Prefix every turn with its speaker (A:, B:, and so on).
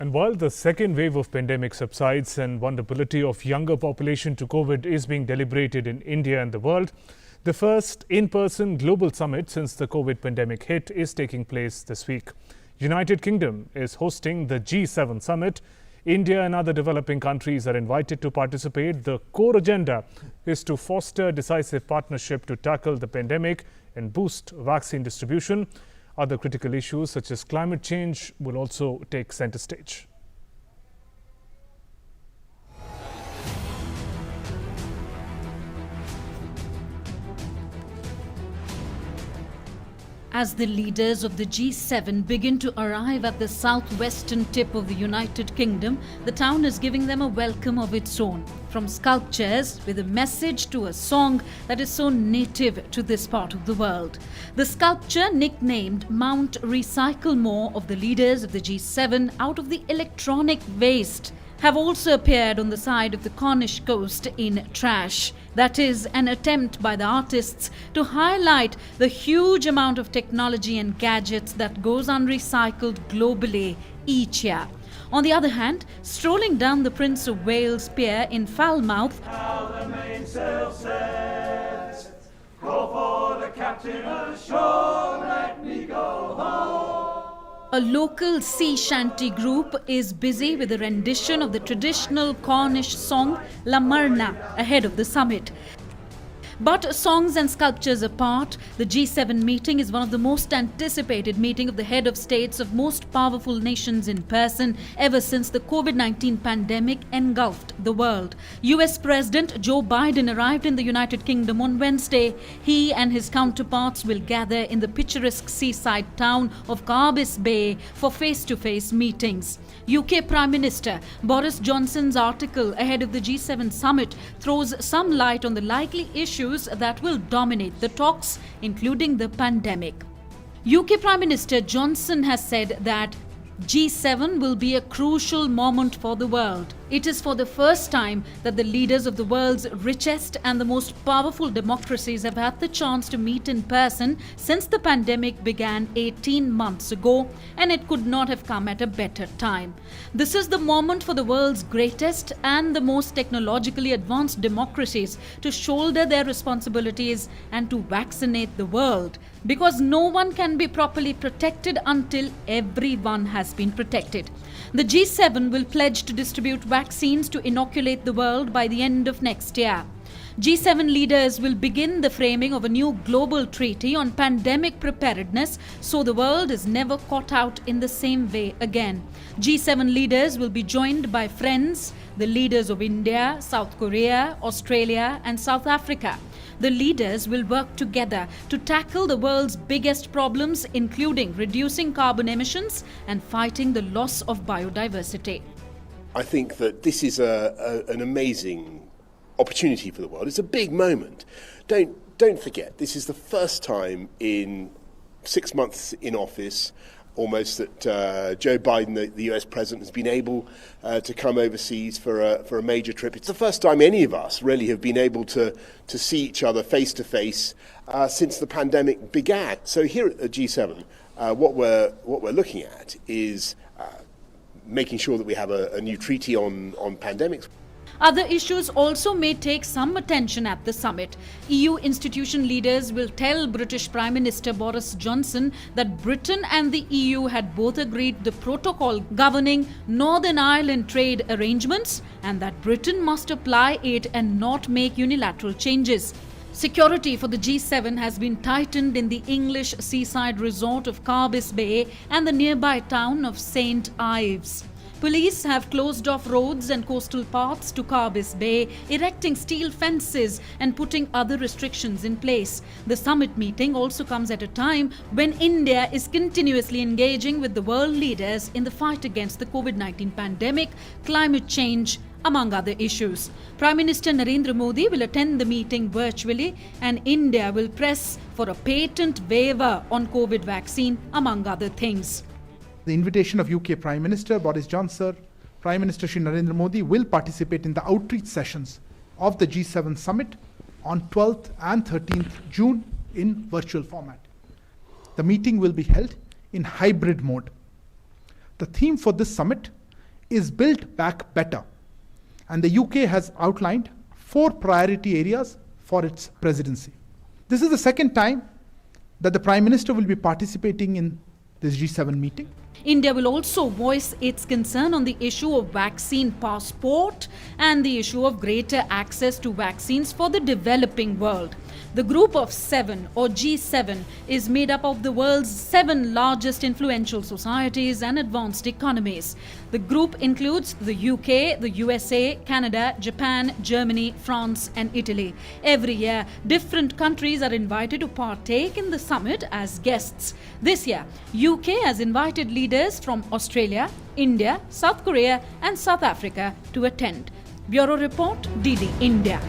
A: And while the second wave of pandemic subsides and vulnerability of younger population to COVID is being deliberated in India and the world, the first in-person global summit since the COVID pandemic hit is taking place this week. United Kingdom is hosting the G7 summit. India and other developing countries are invited to participate. The core agenda is to foster decisive partnership to tackle the pandemic and boost vaccine distribution. Other critical issues such as climate change will also take center stage.
B: As the leaders of the G7 begin to arrive at the southwestern tip of the United Kingdom, the town is giving them a welcome of its own. From sculptures with a message to a song that is so native to this part of the world. The sculpture, nicknamed Mount Recycle More, of the leaders of the G7 out of the electronic waste, have also appeared on the side of the Cornish coast in trash. That is an attempt by the artists to highlight the huge amount of technology and gadgets that goes unrecycled globally each year. On the other hand, strolling down the Prince of Wales Pier in Falmouth,
C: how the mainsail sets, call for the captain ashore, let me go home.
B: a local sea shanty group is busy with a rendition of the traditional Cornish song La Marna ahead of the summit. But songs and sculptures apart, the G7 meeting is one of the most anticipated meeting of the head of states of most powerful nations in person ever since the COVID-19 pandemic engulfed the world. US President Joe Biden arrived in the United Kingdom on Wednesday. He and his counterparts will gather in the picturesque seaside town of Carbis Bay for face-to-face meetings. UK Prime Minister Boris Johnson's article ahead of the G7 summit throws some light on the likely issues that will dominate the talks, including the pandemic. UK Prime Minister Johnson has said that G7 will be a crucial moment for the world. It is for the first time that the leaders of the world's richest and the most powerful democracies have had the chance to meet in person since the pandemic began 18 months ago, and it could not have come at a better time. This is the moment for the world's greatest and the most technologically advanced democracies to shoulder their responsibilities and to vaccinate the world, because no one can be properly protected until everyone has been protected. The G7 will pledge to distribute vaccines to inoculate the world by the end of next year. G7 leaders will begin the framing of a new global treaty on pandemic preparedness so the world is never caught out in the same way again. G7 leaders will be joined by friends, the leaders of India, South Korea, Australia and South Africa. The leaders will work together to tackle the world's biggest problems, including reducing carbon emissions and fighting the loss of biodiversity.
D: I think that this is an amazing opportunity for the world. It's a big moment. Don't forget, this is the first time in 6 months in office almost that Joe Biden, the US president, has been able to come overseas for a major trip. It's the first time any of us really have been able to see each other face to face since the pandemic began. So here at the G7, what we're looking at is making sure that we have a new treaty on pandemics.
B: Other issues also may take some attention at the summit. EU institution leaders will tell British Prime Minister Boris Johnson that Britain and the EU had both agreed the protocol governing Northern Ireland trade arrangements and that Britain must apply it and not make unilateral changes. Security for the G7 has been tightened in the English seaside resort of Carbis Bay and the nearby town of St. Ives. Police have closed off roads and coastal paths to Carbis Bay, erecting steel fences and putting other restrictions in place. The summit meeting also comes at a time when India is continuously engaging with the world leaders in the fight against the COVID-19 pandemic, climate change, among other issues. Prime Minister Narendra Modi will attend the meeting virtually and India will press for a patent waiver on COVID vaccine, among other things.
E: The invitation of UK Prime Minister Boris Johnson, Prime Minister Shri Narendra Modi will participate in the outreach sessions of the G7 summit on 12th and 13th June in virtual format. The meeting will be held in hybrid mode. The theme for this summit is Build Back Better. And the UK has outlined 4 priority areas for its presidency. This is the second time that the Prime Minister will be participating in this G7 meeting.
B: India will also voice its concern on the issue of vaccine passport and the issue of greater access to vaccines for the developing world. The Group of 7, or G7, is made up of the world's 7 largest influential societies and advanced economies. The group includes the UK, the USA, Canada, Japan, Germany, France and Italy. Every year, different countries are invited to partake in the summit as guests. This year, UK has invited leaders from Australia, India, South Korea and South Africa to attend. Bureau Report, DD India.